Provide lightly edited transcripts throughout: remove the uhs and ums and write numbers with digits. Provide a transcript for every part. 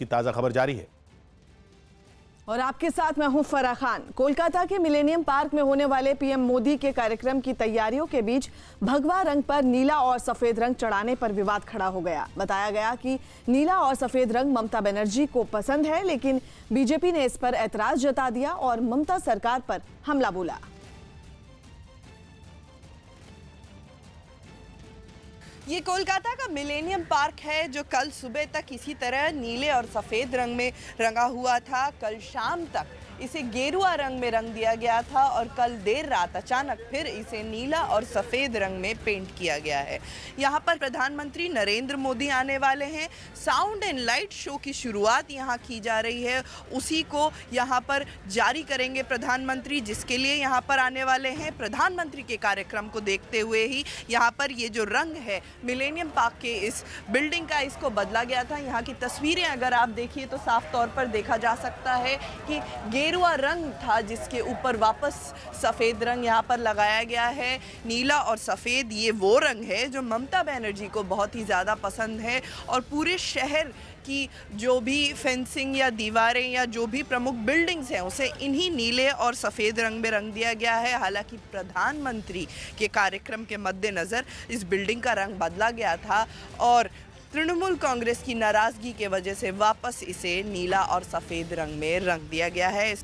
की ताजा खबर जारी है। और आपके साथ मैं हूं फराह खान। कोलकाता के मिलेनियम पार्क में होने वाले पीएम मोदी के कार्यक्रम की तैयारियों के बीच भगवा रंग पर नीला और सफेद रंग चढ़ाने पर विवाद खड़ा हो गया। बताया गया कि नीला और सफेद रंग ममता बनर्जी को पसंद है, लेकिन बीजेपी ने इस पर ऐतराज जता दिया और ममता सरकार पर हमला बोला। ये कोलकाता का मिलेनियम पार्क है जो कल सुबह तक इसी तरह नीले और सफ़ेद रंग में रंगा हुआ था। कल शाम तक इसे गेरुआ रंग में रंग दिया गया था और कल देर रात अचानक फिर इसे नीला और सफ़ेद रंग में पेंट किया गया है। यहाँ पर प्रधानमंत्री नरेंद्र मोदी आने वाले हैं। साउंड एंड लाइट शो की शुरुआत यहाँ की जा रही है, उसी को यहाँ पर जारी करेंगे प्रधानमंत्री, जिसके लिए यहाँ पर आने वाले हैं। प्रधानमंत्री के कार्यक्रम को देखते हुए ही यहाँ पर ये जो रंग है मिलेनियम पार्क के इस बिल्डिंग का, इसको बदला गया था। यहाँ की तस्वीरें अगर आप देखिए तो साफ तौर पर देखा जा सकता है कि गेरुआ रंग था जिसके ऊपर वापस सफ़ेद रंग यहाँ पर लगाया गया है। नीला और सफ़ेद ये वो रंग है जो ममता बनर्जी को बहुत ही ज़्यादा पसंद है और पूरे शहर की जो भी फेंसिंग या दीवारें या जो भी प्रमुख बिल्डिंग्स हैं उसे इन्हीं नीले और सफ़ेद रंग में रंग दिया गया है। हालांकि प्रधानमंत्री के कार्यक्रम के मद्देनज़र इस बिल्डिंग का रंग बदला गया था और तृणमूल कांग्रेस की नाराज़गी के वजह से वापस इसे नीला और सफ़ेद रंग में रंग दिया गया है।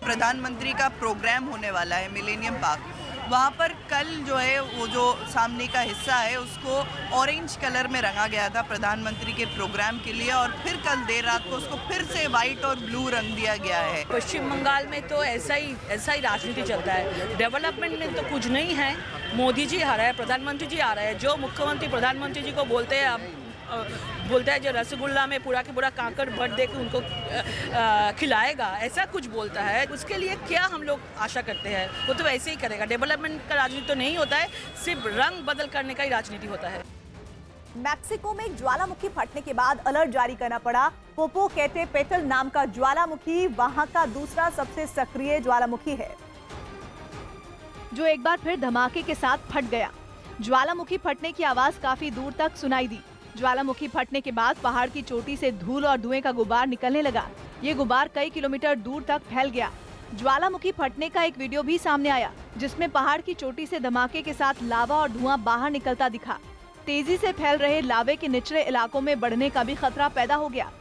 प्रधानमंत्री का प्रोग्राम होने वाला है मिलेनियम पार्क, वहाँ पर कल जो है वो जो सामने का हिस्सा है उसको ऑरेंज कलर में रंगा गया था प्रधानमंत्री के प्रोग्राम के लिए और फिर कल देर रात को उसको फिर से वाइट और ब्लू रंग दिया गया है। पश्चिम बंगाल में तो ऐसा ही राजनीति चलता है। डेवलपमेंट में तो कुछ नहीं है। मोदी जी आ रहे हैं, प्रधानमंत्री जी आ रहे हैं। जो मुख्यमंत्री प्रधानमंत्री जी को बोलते हैं जो रसगुल्ला में पूरा के पूरा कांकड़ भर दे के उनको खिलाएगा, ऐसा कुछ बोलता है। उसके लिए क्या हम लोग आशा करते हैं? वो तो वैसे ही करेगा। डेवलपमेंट का राजनीति तो नहीं होता है, सिर्फ रंग बदल करने का ही राजनीति होता है। मैक्सिको में एक ज्वालामुखी फटने के बाद अलर्ट जारी करना पड़ा। पोपोकेटेपेटल नाम का ज्वालामुखी वहां का दूसरा सबसे सक्रिय ज्वालामुखी है, जो एक बार फिर धमाके के साथ फट गया। ज्वालामुखी फटने की आवाज काफी दूर तक सुनाई दी। ज्वालामुखी फटने के बाद पहाड़ की चोटी से धूल और धुएं का गुबार निकलने लगा। ये गुबार कई किलोमीटर दूर तक फैल गया। ज्वालामुखी फटने का एक वीडियो भी सामने आया, जिसमें पहाड़ की चोटी से धमाके के साथ लावा और धुआं बाहर निकलता दिखा। तेजी से फैल रहे लावे के निचले इलाकों में बढ़ने का भी खतरा पैदा हो गया,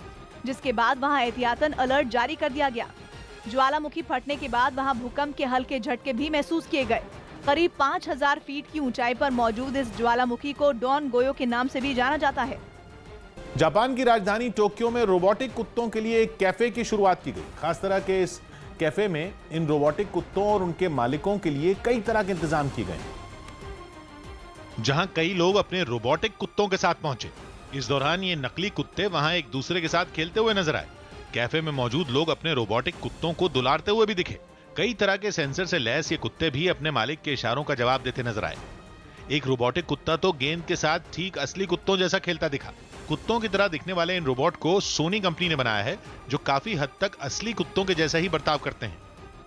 जिसके बाद वहाँ एहतियातन अलर्ट जारी कर दिया गया। ज्वालामुखी फटने के बाद वहाँ भूकंप के हल्के झटके भी महसूस किए गए। करीब 5000 फीट की ऊंचाई पर मौजूद इस ज्वालामुखी को डॉन गोयो के नाम से भी जाना जाता है। जापान की राजधानी टोक्यो में रोबोटिक कुत्तों के लिए एक कैफे की शुरुआत की गई। खास तरह के इस कैफे में इन रोबोटिक कुत्तों और उनके मालिकों के लिए कई तरह के इंतजाम किए गए, जहां कई लोग अपने रोबोटिक कुत्तों के साथ पहुंचे। इस दौरान ये नकली कुत्ते वहां एक दूसरे के साथ खेलते हुए नजर आए। कैफे में मौजूद लोग अपने रोबोटिक कुत्तों को दुलारते हुए भी दिखे। कई तरह के सेंसर से लैस ये कुत्ते भी अपने मालिक के इशारों का जवाब देते नजर आए। एक रोबोटिक कुत्ता तो गेंद के साथ ठीक असली कुत्तों जैसा खेलता दिखा। कुत्तों की तरह दिखने वाले इन रोबोट को सोनी कंपनी ने बनाया है, जो काफी हद तक असली कुत्तों के जैसा ही बर्ताव करते हैं।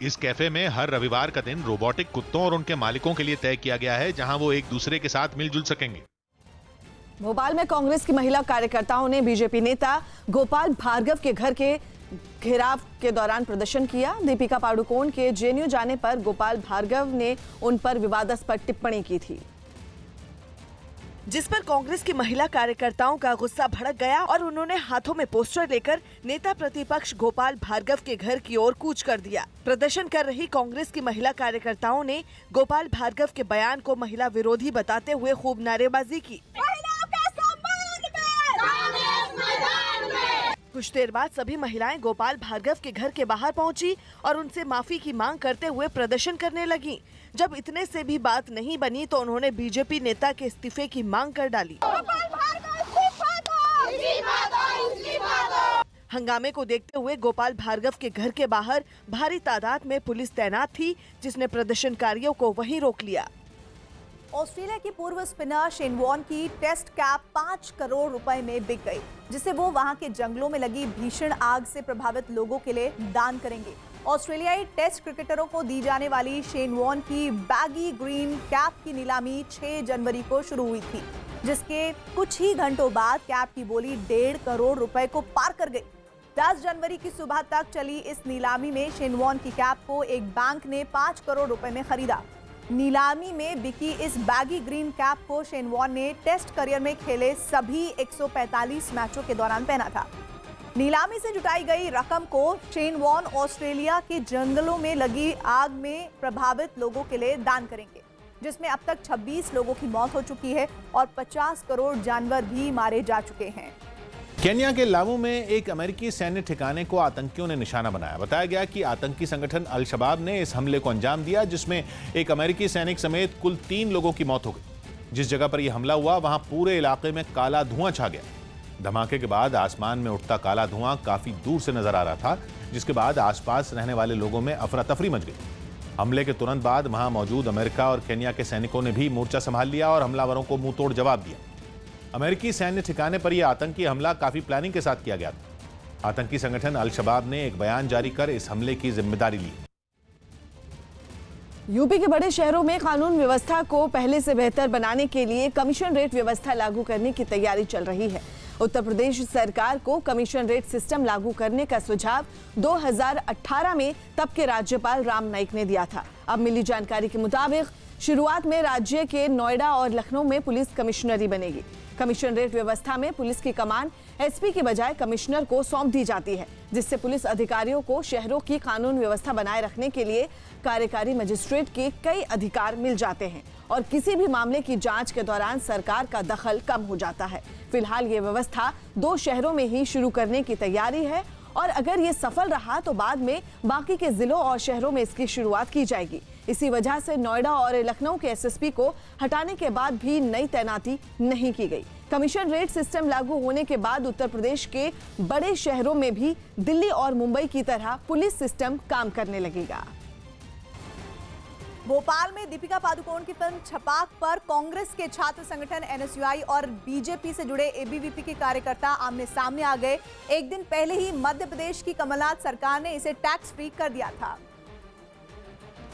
इस कैफे में हर रविवार का दिन रोबोटिक कुत्तों और उनके मालिकों के लिए तय किया गया है, जहां वो एक दूसरे के साथ मिलजुल सकेंगे। भोपाल में कांग्रेस की महिला कार्यकर्ताओं ने बीजेपी नेता गोपाल भार्गव के घर के घेराव के दौरान प्रदर्शन किया। दीपिका पादुकोण के जेएनयू जाने पर गोपाल भार्गव ने उन पर विवादास्पद टिप्पणी की थी, जिस पर कांग्रेस की महिला कार्यकर्ताओं का गुस्सा भड़क गया और उन्होंने हाथों में पोस्टर लेकर नेता प्रतिपक्ष गोपाल भार्गव के घर की ओर कूच कर दिया। प्रदर्शन कर रही कांग्रेस की महिला कार्यकर्ताओं ने गोपाल भार्गव के बयान को महिला विरोधी बताते हुए खूब नारेबाजी की। कुछ देर बाद सभी महिलाएं गोपाल भार्गव के घर के बाहर पहुंची और उनसे माफी की मांग करते हुए प्रदर्शन करने लगी। जब इतने से भी बात नहीं बनी तो उन्होंने बीजेपी नेता के इस्तीफे की मांग कर डाली। हंगामे को देखते हुए गोपाल भार्गव के घर के बाहर भारी तादाद में पुलिस तैनात थी, जिसने प्रदर्शनकारियों को वहीं रोक लिया। ऑस्ट्रेलिया की पूर्व स्पिनर शेन वॉर्न की टेस्ट कैप 5 करोड़ रुपए में बिक गई, जिसे वो वहां के जंगलों में लगी भीषण आग से प्रभावित लोगों के लिए दान करेंगे। ऑस्ट्रेलियाई टेस्ट क्रिकेटरों को दी जाने वाली शेन वॉर्न की बैगी ग्रीन कैप की नीलामी 6 जनवरी को शुरू हुई थी। जिसके कुछ ही घंटों बाद कैप की बोली 1.5 करोड़ रुपए को पार कर गई। 10 जनवरी की सुबह तक चली इस नीलामी में शेनवॉन की कैप को एक बैंक ने 5 करोड़ रुपए में खरीदा। नीलामी में बिकी इस बैगी ग्रीन कैप को शेनवॉन ने टेस्ट करियर में खेले सभी 145 मैचों के दौरान पहना था। नीलामी से जुटाई गई रकम को शेनवॉन ऑस्ट्रेलिया के जंगलों में लगी आग में प्रभावित लोगों के लिए दान करेंगे, जिसमें अब तक 26 लोगों की मौत हो चुकी है और 50 करोड़ जानवर भी मारे जा चुके हैं। केन्या के लामू में एक अमेरिकी सैन्य ठिकाने को आतंकियों ने निशाना बनाया। बताया गया कि आतंकी संगठन अल शबाब ने इस हमले को अंजाम दिया, जिसमें एक अमेरिकी सैनिक समेत कुल 3 लोगों की मौत हो गई। जिस जगह पर यह हमला हुआ वहां पूरे इलाके में काला धुआं छा गया। धमाके के बाद आसमान में उठता काला धुआं काफी दूर से नजर आ रहा था, जिसके बाद आसपास रहने वाले लोगों में अफरा तफरी मच गई। हमले के तुरंत बाद वहां मौजूद अमेरिका और केन्या के सैनिकों ने भी मोर्चा संभाल लिया और हमलावरों को मुंहतोड़ जवाब दिया। अमेरिकी सैन्य ठिकाने पर यह आतंकी हमला काफी प्लानिंग के साथ किया गया था। आतंकी संगठन अल शबाब ने एक बयान जारी कर इस हमले की जिम्मेदारी ली। यूपी के बड़े शहरों में कानून व्यवस्था को पहले से बेहतर बनाने के लिए कमीशन रेट व्यवस्था लागू करने की तैयारी चल रही है। उत्तर प्रदेश सरकार को कमीशन रेट सिस्टम लागू करने का सुझाव 2018 में तब के राज्यपाल राम नाईक ने दिया था। अब मिली जानकारी के मुताबिक शुरुआत में राज्य के नोएडा और लखनऊ में पुलिस कमिश्नरी बनेगी। कमीशन रेट व्यवस्था में पुलिस की कमान एसपी की बजाय कमिश्नर को सौंप दी जाती है, जिससे पुलिस अधिकारियों को शहरों की कानून व्यवस्था बनाए रखने के लिए कार्यकारी मजिस्ट्रेट के कई अधिकार मिल जाते हैं और किसी भी मामले की जांच के दौरान सरकार का दखल कम हो जाता है। फिलहाल ये व्यवस्था 2 शहरों में ही शुरू करने की तैयारी है और अगर ये सफल रहा तो बाद में बाकी के जिलों और शहरों में इसकी शुरुआत की जाएगी। इसी वजह से नोएडा और लखनऊ के एसएसपी को हटाने के बाद भी नई तैनाती नहीं की गई। कमीशन रेट सिस्टम लागू होने के बाद उत्तर प्रदेश के बड़े शहरों में भी दिल्ली और मुंबई की तरह पुलिस सिस्टम काम करने लगेगा। भोपाल में दीपिका पादुकोण की फिल्म छपाक पर कांग्रेस के छात्र संगठन एनएसयूआई और बीजेपी से जुड़े एबीवीपी के कार्यकर्ता आमने सामने आ गए। एक दिन पहले ही मध्य प्रदेश की कमलनाथ सरकार ने इसे टैक्स फ्री कर दिया था,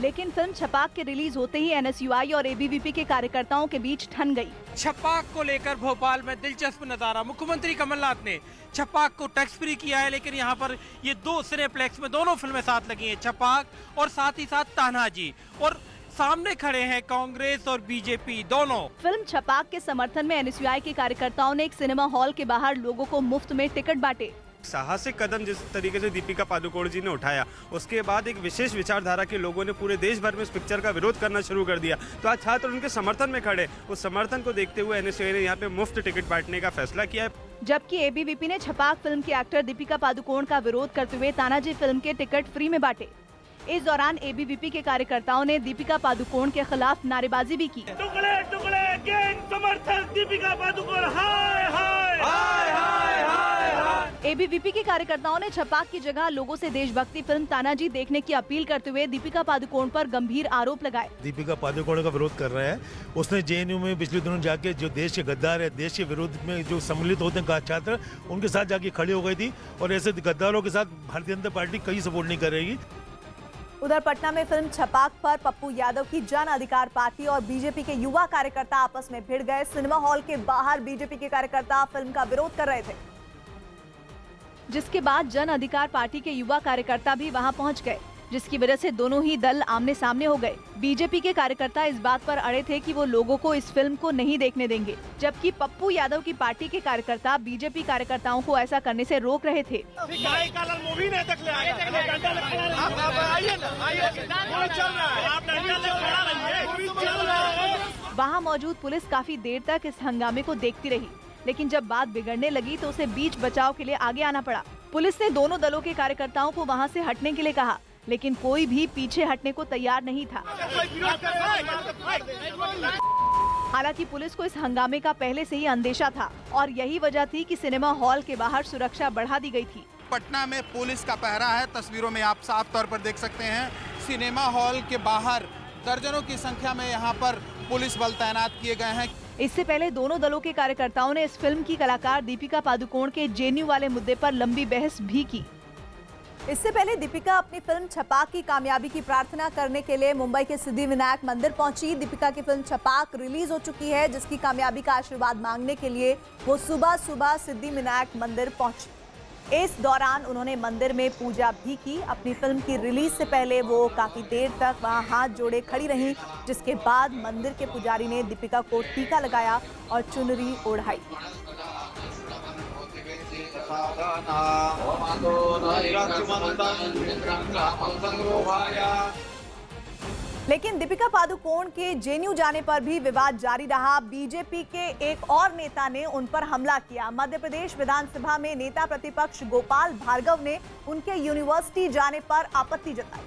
लेकिन फिल्म छपाक के रिलीज होते ही एनएसयूआई और एबीवीपी के कार्यकर्ताओं के बीच ठन गई। छपाक को लेकर भोपाल में दिलचस्प नजारा। मुख्यमंत्री कमलनाथ ने छपाक को टैक्स फ्री किया है, लेकिन यहाँ पर ये 2 सिनेप्लेक्स में दोनों फिल्में साथ लगी हैं, छपाक और साथ ही साथ तान्हाजी, और सामने खड़े हैं कांग्रेस और बीजेपी दोनों। फिल्म छपाक के समर्थन में एनएसयूआई के कार्यकर्ताओं ने एक सिनेमा हॉल के बाहर लोगों को मुफ्त में टिकट बांटे। साहसिक कदम जिस तरीके से दीपिका पादुकोण जी ने उठाया, उसके बाद एक विशेष विचारधारा के लोगों ने पूरे देश भर में इस पिक्चर का विरोध करना शुरू कर दिया। तो आज छात्र उनके समर्थन में खड़े, उस समर्थन को देखते हुए एनएसयूआई ने यहाँ पे मुफ्त टिकट बांटने का फैसला किया है। जबकि एबीवीपी ने छपाक फिल्म की एक्टर दीपिका पादुकोण का विरोध करते हुए तानाजी फिल्म के टिकट फ्री में बांटे। इस दौरान एबीवीपी के कार्यकर्ताओं ने दीपिका पादुकोण के खिलाफ नारेबाजी भी की। टुकड़े टुकड़े गैंग समर्थक दीपिका पादुकोण, हाय हाय हाय हाय हाय। एबीवीपी के कार्यकर्ताओं ने छपाक की जगह लोगों से देशभक्ति फिल्म तानाजी देखने की अपील करते हुए दीपिका पादुकोण पर गंभीर आरोप लगाए। दीपिका पादुकोण का विरोध कर रहे हैं। उसने जेएनयू में पिछले दिनों जाके जो देश के गद्दार है, देश के विरोध में जो सम्मिलित होते हैं छात्र, उनके साथ जाके खड़ी हो गई थी और ऐसे गद्दारों के साथ भारतीय जनता पार्टी कहीं सपोर्ट नहीं करेगी। उधर पटना में फिल्म छपाक पर पप्पू यादव की जन अधिकार पार्टी और बीजेपी के युवा कार्यकर्ता आपस में भिड़ गए। सिनेमा हॉल के बाहर बीजेपी के कार्यकर्ता फिल्म का विरोध कर रहे थे, जिसके बाद जन अधिकार पार्टी के युवा कार्यकर्ता भी वहां पहुंच गए, जिसकी वजह से दोनों ही दल आमने सामने हो गए। बीजेपी के कार्यकर्ता इस बात पर अड़े थे कि वो लोगों को इस फिल्म को नहीं देखने देंगे, जबकि पप्पू यादव की पार्टी के कार्यकर्ता बीजेपी कार्यकर्ताओं को ऐसा करने से रोक रहे थे। वहां मौजूद पुलिस काफी देर तक इस हंगामे को देखती रही, लेकिन जब बात बिगड़ने लगी तो उसे बीच बचाव के लिए आगे आना पड़ा। पुलिस ने दोनों दलों के कार्यकर्ताओं को वहां से हटने के लिए कहा, लेकिन कोई भी पीछे हटने को तैयार नहीं था। हालांकि पुलिस को इस हंगामे का पहले से ही अंदेशा था और यही वजह थी कि सिनेमा हॉल के बाहर सुरक्षा बढ़ा दी गई थी। पटना में पुलिस का पहरा है। तस्वीरों में आप साफ तौर पर देख सकते हैं, सिनेमा हॉल के बाहर दर्जनों की संख्या में यहाँ पर पुलिस बल तैनात किए गए हैं। इससे पहले दोनों दलों के कार्यकर्ताओं ने इस फिल्म की कलाकार दीपिका पादुकोण के जेएनयू वाले मुद्दे पर लंबी बहस भी की। इससे पहले दीपिका अपनी फिल्म छपाक की कामयाबी की प्रार्थना करने के लिए मुंबई के सिद्धिविनायक मंदिर पहुंची। दीपिका की फिल्म छपाक रिलीज हो चुकी है, जिसकी कामयाबी का आशीर्वाद मांगने के लिए वो सुबह सुबह सिद्धिविनायक मंदिर पहुंची। इस दौरान उन्होंने मंदिर में पूजा भी की। अपनी फिल्म की रिलीज से पहले वो काफी देर तक वहां हाथ जोड़े खड़ी रहीं, जिसके बाद मंदिर के पुजारी ने दीपिका को टीका लगाया और चुनरी ओढ़ाई। लेकिन दीपिका पादुकोण के जेएनयू जाने पर भी विवाद जारी रहा। बीजेपी के एक और नेता ने उन पर हमला किया। मध्य प्रदेश विधानसभा में नेता प्रतिपक्ष गोपाल भार्गव ने उनके यूनिवर्सिटी जाने पर आपत्ति जताई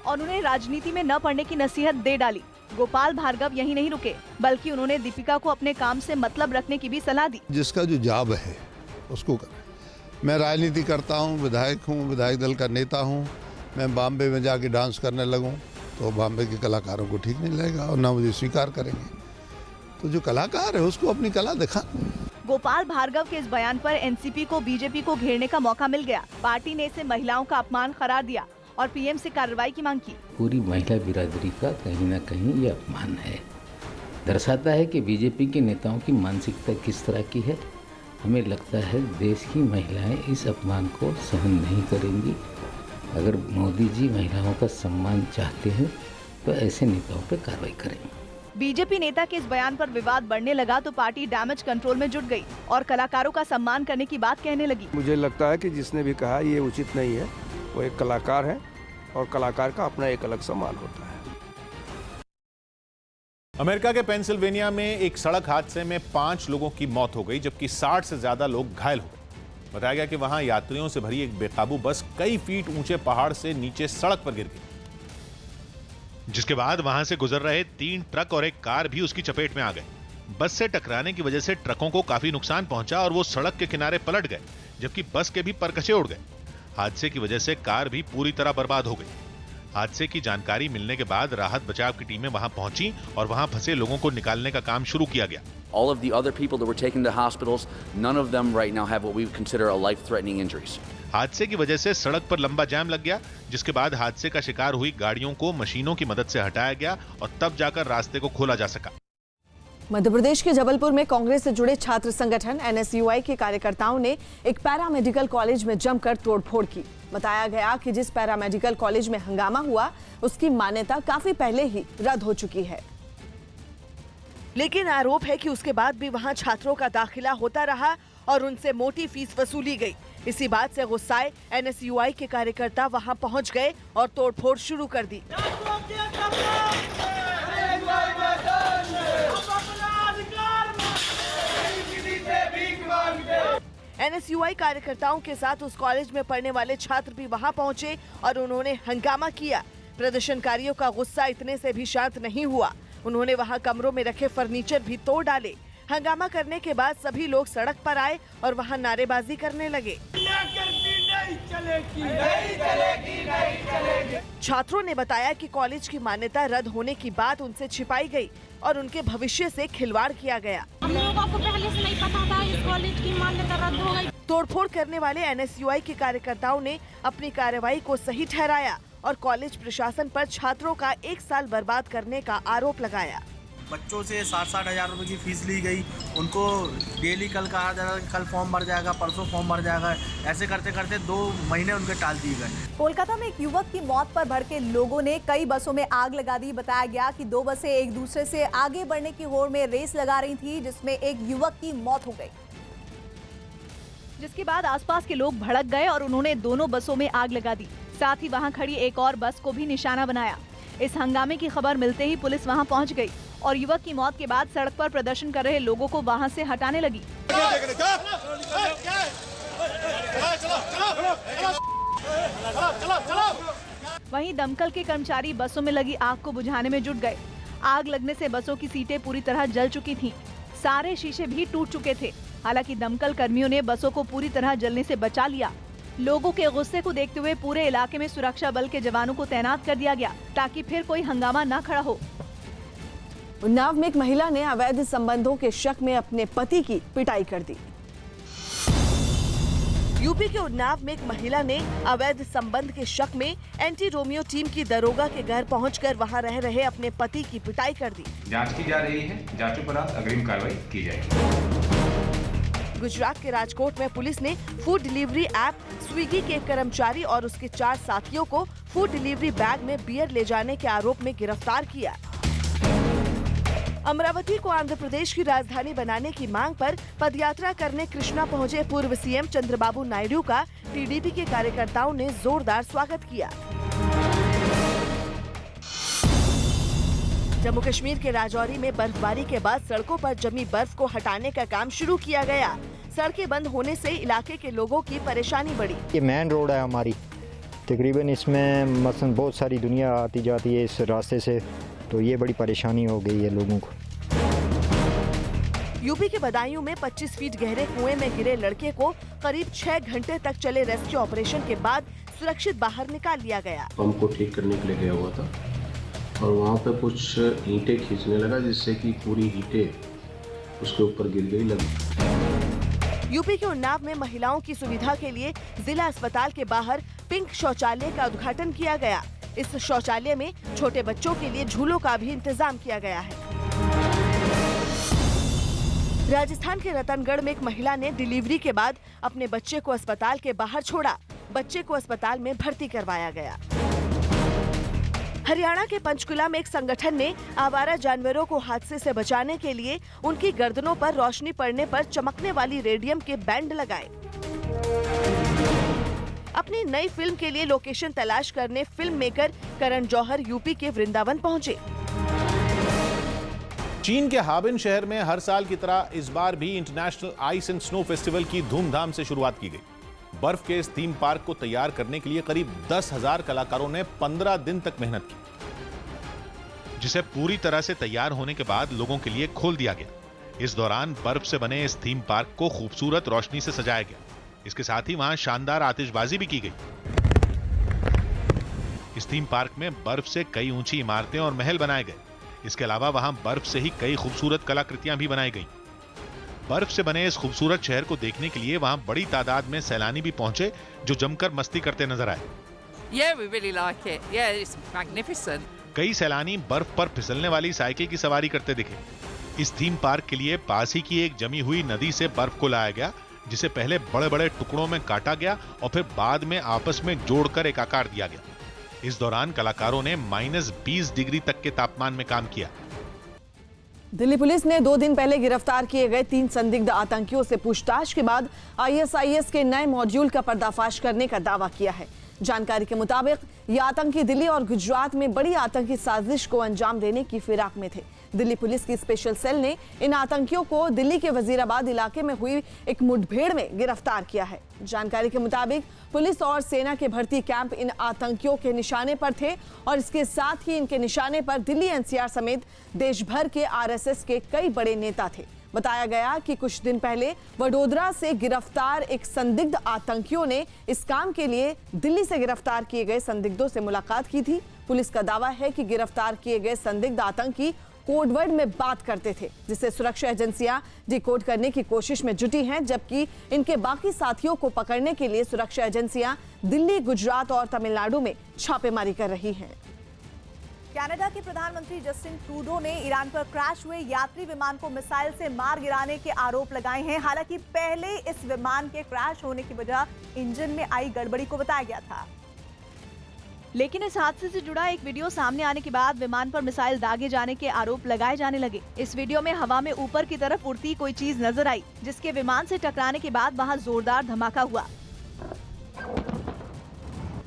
और उन्हें राजनीति में न पढ़ने की नसीहत दे डाली। गोपाल भार्गव यही नहीं रुके, बल्कि उन्होंने दीपिका को अपने काम से मतलब रखने की भी सलाह दी। जिसका जो जॉब है उसको करें। मैं राजनीति करता हूँ, विधायक हूँ, विधायक दल का नेता हूँ। मैं बॉम्बे में जाके डांस करने लगूँ तो बॉम्बे के कलाकारों को ठीक नहीं लगेगा और ना मुझे स्वीकार करेंगे। तो जो कलाकार है उसको अपनी कला दिखा। गोपाल भार्गव के इस बयान पर एनसीपी को बीजेपी को घेरने का मौका मिल गया। पार्टी ने इसे महिलाओं का अपमान करार दिया और पीएम से कार्रवाई की मांग की। पूरी महिला बिरादरी का कहीं न कहीं ये अपमान है, दर्शाता है कि बीजेपी के नेताओं की मानसिकता किस तरह की है। हमें लगता है देश की महिलाएं इस अपमान को सहन नहीं करेंगी। अगर मोदी जी महिलाओं का सम्मान चाहते हैं तो ऐसे नेताओं पर कार्रवाई करें। बीजेपी नेता के इस बयान पर विवाद बढ़ने लगा तो पार्टी डैमेज कंट्रोल में जुट गई और कलाकारों का सम्मान करने की बात कहने लगी। मुझे लगता है कि जिसने भी कहा ये उचित नहीं है, वो एक कलाकार है और कलाकार का अपना एक अलग सम्मान होता है। अमेरिका के पेंसिल्वेनिया में एक सड़क हादसे में 5 लोगों की मौत हो गई, जबकि 60 से ज्यादा लोग घायल हो गए। बताया गया कि वहां यात्रियों से भरी एक बेकाबू बस कई फीट ऊंचे पहाड़ से नीचे सड़क पर गिर गई, जिसके बाद वहां से गुजर रहे 3 ट्रक और एक कार भी उसकी चपेट में आ गए। बस से टकराने की वजह से ट्रकों को काफी नुकसान पहुंचा और वो सड़क के किनारे पलट गए, जबकि बस के भी परकचे उड़ गए। हादसे की वजह से कार भी पूरी तरह बर्बाद हो गई। हादसे की जानकारी मिलने के बाद राहत बचाव की टीमें वहां पहुंची और वहां फंसे लोगों को निकालने का काम शुरू किया गया। All of the other people that were taken to hospitals, none of them right now have what we would consider a life-threatening injuries. हादसे की वजह से सड़क पर लंबा जाम लग गया, जिसके बाद हादसे का शिकार हुई गाड़ियों को मशीनों की मदद से हटाया गया और तब जाकर रास्ते को खोला जा सका। मध्य प्रदेश के जबलपुर में कांग्रेस से जुड़े छात्र संगठन एनएसयूआई के कार्यकर्ताओं ने एक पैरामेडिकल कॉलेज में जमकर तोड़फोड़ की। बताया गया कि जिस पैरामेडिकल कॉलेज में हंगामा हुआ उसकी मान्यता काफी पहले ही रद्द हो चुकी है, लेकिन आरोप है कि उसके बाद भी वहां छात्रों का दाखिला होता रहा और उनसे मोटी फीस वसूली गई। इसी बात से गुस्साए एनएसयूआई के कार्यकर्ता वहां पहुंच गए और तोड़फोड़ शुरू कर दी। एनएसयूआई कार्यकर्ताओं के साथ उस कॉलेज में पढ़ने वाले छात्र भी वहां पहुंचे और उन्होंने हंगामा किया। प्रदर्शनकारियों का गुस्सा इतने से भी शांत नहीं हुआ। उन्होंने वहां कमरों में रखे फर्नीचर भी तोड़ डाले। हंगामा करने के बाद सभी लोग सड़क पर आए और वहां नारेबाजी करने लगे। छात्रों ने बताया कि कॉलेज की मान्यता रद्द होने की बात उनसे छिपाई गई और उनके भविष्य से खिलवाड़ किया गया। हम लोगों को पहले से नहीं पता था इस कॉलेज की मान्यता रद्द हो गई। तोड़फोड़ करने वाले एनएसयूआई के कार्यकर्ताओं ने अपनी कार्रवाई को सही ठहराया और कॉलेज प्रशासन पर छात्रों का 1 साल बर्बाद करने का आरोप लगाया। बच्चों से 60-60 हजार रुपए की फीस ली गई। उनको डेली कल कहा जा रहा है, कल फॉर्म भर जाएगा, परसों फॉर्म भर जाएगा। ऐसे करते करते 2 महीने उनके टाल दिए गए। कोलकाता में एक युवक की मौत पर भड़के लोगों ने कई बसों में आग लगा दी। बताया गया कि 2 बसें एक दूसरे से आगे बढ़ने की होड़ में रेस लगा रही थी, जिसमें एक युवक की मौत हो गई, जिसके बाद आसपास के लोग भड़क गए और उन्होंने दोनों बसों में आग लगा दी। साथ ही वहां खड़ी एक और बस को भी निशाना बनाया। इस हंगामे की खबर मिलते ही पुलिस वहां पहुंच गई और युवक की मौत के बाद सड़क पर प्रदर्शन कर रहे लोगों को वहां से हटाने लगी। वहीं दमकल के कर्मचारी बसों में लगी आग को बुझाने में जुट गए। आग लगने से बसों की सीटें पूरी तरह जल चुकी थीं। सारे शीशे भी टूट चुके थे। हालांकि दमकल कर्मियों ने बसों को पूरी तरह जलने से बचा लिया। लोगों के गुस्से को देखते हुए पूरे इलाके में सुरक्षा बल के जवानों को तैनात कर दिया गया ताकि फिर कोई हंगामा न खड़ा हो। उन्नाव में एक महिला ने अवैध संबंधों के शक में अपने पति की पिटाई कर दी। यूपी के उन्नाव में एक महिला ने अवैध संबंध के शक में एंटी रोमियो टीम की दरोगा के घर पहुंचकर वहां रह रहे अपने पति की पिटाई कर दी। जांच की जा रही है, जांचोपरांत अग्रिम कार्रवाई की जाएगी। गुजरात के राजकोट में पुलिस ने फूड डिलीवरी ऐप स्विगी के एक कर्मचारी और उसके 4 साथियों को फूड डिलीवरी बैग में बियर ले जाने के आरोप में गिरफ्तार किया। अमरावती को आंध्र प्रदेश की राजधानी बनाने की मांग पर पदयात्रा करने कृष्णा पहुंचे पूर्व सीएम चंद्रबाबू नायडू का टीडीपी के कार्यकर्ताओं ने जोरदार स्वागत किया। जम्मू कश्मीर के राजौरी में बर्फबारी के बाद सड़कों पर जमी बर्फ को हटाने का काम शुरू किया गया। सड़कें बंद होने से इलाके के लोगों की परेशानी बढ़ी। ये मेन रोड है हमारी, तकरीबन इसमें मसलन बहुत सारी दुनिया आती जाती है इस रास्ते से, तो ये बड़ी परेशानी हो गई है लोगों को। यूपी के बदायूं में 25 फीट गहरे कुएं में गिरे लड़के को करीब 6 घंटे तक चले रेस्क्यू ऑपरेशन के बाद सुरक्षित बाहर निकाल लिया गया। पंप को ठीक करने के लिए गया हुआ था और वहाँ पे कुछ ईंटें खींचने लगा, जिससे कि पूरी ईंटें उसके ऊपर गिर गई लगी। यूपी के उन्नाव में महिलाओं की सुविधा के लिए जिला अस्पताल के बाहर पिंक शौचालय का उद्घाटन किया गया। इस शौचालय में छोटे बच्चों के लिए झूलों का भी इंतजाम किया गया है। राजस्थान के रतनगढ़ में एक महिला ने डिलीवरी के बाद अपने बच्चे को अस्पताल के बाहर छोड़ा। बच्चे को अस्पताल में भर्ती करवाया गया। हरियाणा के पंचकुला में एक संगठन ने आवारा जानवरों को हादसे से बचाने के लिए उनकी गर्दनों पर रोशनी पड़ने पर चमकने वाली रेडियम के बैंड लगाए। अपनी नई फिल्म के लिए लोकेशन तलाश करने film maker Karan Johar UP के वृंदावन पहुंचे। चीन के हाबिन शहर में हर साल की तरह इस बार भी international ice and snow festival की धूमधाम से शुरुआत की गई। बर्फ के इस थीम पार्क को तैयार करने के लिए करीब 10,000 कलाकारों ने 15 दिन तक मेहनत की, जिसे पूरी तरह से तैयार होने के बाद लोगों के लिए खोल दिया गया। इस दौरान बर्फ से बने इस थीम पार्क को खूबसूरत रोशनी से सजाया गया। इसके साथ ही वहां शानदार आतिशबाजी भी की गई। इस थीम पार्क में बर्फ से कई ऊंची इमारतें और महल बनाए गए। इसके अलावा वहां बर्फ से ही कई खूबसूरत कलाकृतियां भी बनाई गईं। बर्फ से बने इस खूबसूरत शहर को देखने के लिए वहां बड़ी तादाद में सैलानी भी पहुंचे, जो जमकर मस्ती करते नजर आए। Yeah, we really like it. Yeah, it's magnificent. कई सैलानी बर्फ पर फिसलने वाली साइकिल की सवारी करते दिखे। इस थीम पार्क के लिए पास ही की एक जमी हुई नदी से बर्फ को लाया गया, जिसे पहले बड़े बड़े टुकड़ों में काटा गया और फिर बाद में आपस में जोड़कर एक आकार दिया गया। इस दौरान कलाकारों ने -20 डिग्री तक के तापमान में काम किया। दिल्ली पुलिस ने 2 दिन पहले गिरफ्तार किए गए 3 संदिग्ध आतंकियों से पूछताछ के बाद ISIS के नए मॉड्यूल का पर्दाफाश करने का दावा किया है। जानकारी के मुताबिक ये आतंकी दिल्ली और गुजरात में बड़ी आतंकी साजिश को अंजाम देने की फिराक में थे। दिल्ली पुलिस की स्पेशल सेल ने इन आतंकियों को दिल्ली के वजीराबाद इलाके में हुई एक मुठभेड़ में गिरफ्तार किया है। जानकारी के मुताबिक पुलिस और सेना के भर्ती कैंप इन आतंकियों के निशाने पर थे और इसके साथ ही इनके निशाने पर दिल्ली NCR समेत देश भर के RSS के कई बड़े नेता थे। बताया गया कि कुछ दिन पहले वडोदरा से गिरफ्तार एक संदिग्ध आतंकियों ने इस काम के लिए दिल्ली से गिरफ्तार किए गए संदिग्धों से मुलाकात की थी। पुलिस का दावा है कि गिरफ्तार किए गए संदिग्ध आतंकी कोडवर्ड में बात करते थे, जिसे सुरक्षा एजेंसियां डिकोड करने की कोशिश में जुटी हैं, जबकि इनके बाकी साथियों को पकड़ने के लिए सुरक्षा एजेंसियां दिल्ली, गुजरात और तमिलनाडु में छापेमारी कर रही हैं। कनाडा के प्रधानमंत्री जस्टिन ट्रूडो ने ईरान पर क्रैश हुए यात्री विमान को मिसाइल से मार गिराने के आरोप लगाए हैं। हालांकि पहले इस विमान के क्रैश होने की वजह इंजन में आई गड़बड़ी को बताया गया था, लेकिन इस हादसे से जुड़ा एक वीडियो सामने आने के बाद विमान पर मिसाइल दागे जाने के आरोप लगाए जाने लगे। इस वीडियो में हवा में ऊपर की तरफ उड़ती कोई चीज नजर आई, जिसके विमान से टकराने के बाद वहां जोरदार धमाका हुआ।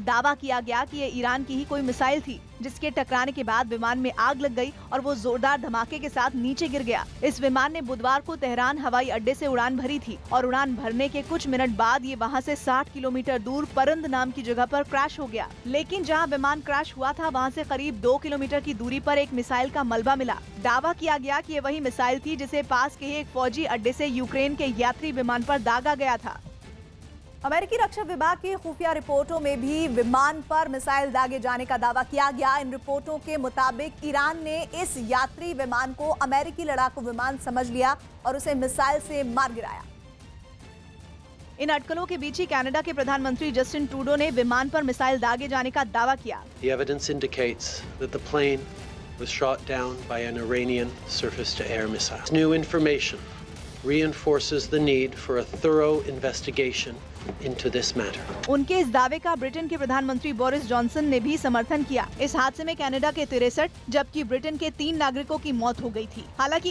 दावा किया गया कि ये ईरान की ही कोई मिसाइल थी, जिसके टकराने के बाद विमान में आग लग गई और वो जोरदार धमाके के साथ नीचे गिर गया। इस विमान ने बुधवार को तेहरान हवाई अड्डे से उड़ान भरी थी और उड़ान भरने के कुछ मिनट बाद ये वहां से 60 किलोमीटर दूर परंद नाम की जगह पर क्रैश हो गया। लेकिन जहां विमान क्रैश हुआ था वहां से करीब 2 किलोमीटर की दूरी पर एक मिसाइल का मलबा मिला। दावा किया गया कि ये वही मिसाइल थी जिसे पास के एक फौजी अड्डे से यूक्रेन के यात्री विमान पर दागा गया था। अमेरिकी रक्षा विभाग की खुफिया रिपोर्टों में भी विमान पर मिसाइल दागे जाने का दावा किया गया। इन रिपोर्टों के मुताबिक ईरान ने इस यात्री विमान को अमेरिकी लड़ाकू विमान समझ लिया और उसे मिसाइल से मार गिराया। इन अटकलों के बीच ही कनाडा के प्रधानमंत्री जस्टिन ट्रूडो ने विमान पर मिसाइल दागे जाने का दावा किया। The evidence indicates that the plane was shot down by an Iranian surface-to-air missile. New information reinforces the need for a thorough investigation into this matter. उनके इस दावे का ब्रिटेन के प्रधानमंत्री बोरिस जॉनसन ने भी समर्थन किया। इस हादसे में कनाडा के 63 जबकि ब्रिटेन के 3 नागरिकों की मौत हो गई थी। हालांकि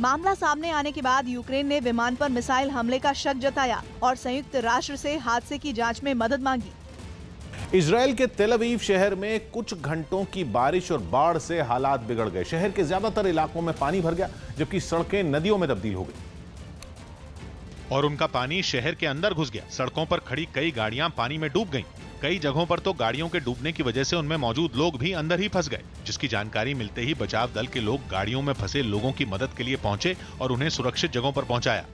मामला सामने आने के बाद यूक्रेन ने विमान पर मिसाइल हमले का शक जताया और संयुक्त राष्ट्र से हादसे की जांच में मदद मांगी। इजराइल के तेल अवीव शहर में कुछ घंटों की बारिश और बाढ़ से हालात बिगड़ गए। शहर के ज्यादातर इलाकों में पानी भर गया, जबकि सड़कें नदियों में तब्दील हो गई और उनका पानी शहर के अंदर घुस गया। सड़कों पर खड़ी कई गाड़ियां पानी में डूब गईं। कई जगहों पर तो गाड़ियों के डूबने की वजह से उनमें मौजूद लोग भी अंदर ही फंस गए, जिसकी जानकारी मिलते ही बचाव दल के लोग गाड़ियों में फंसे लोगों की मदद के लिए पहुंचे और उन्हें सुरक्षित जगहों पर पहुंचाया।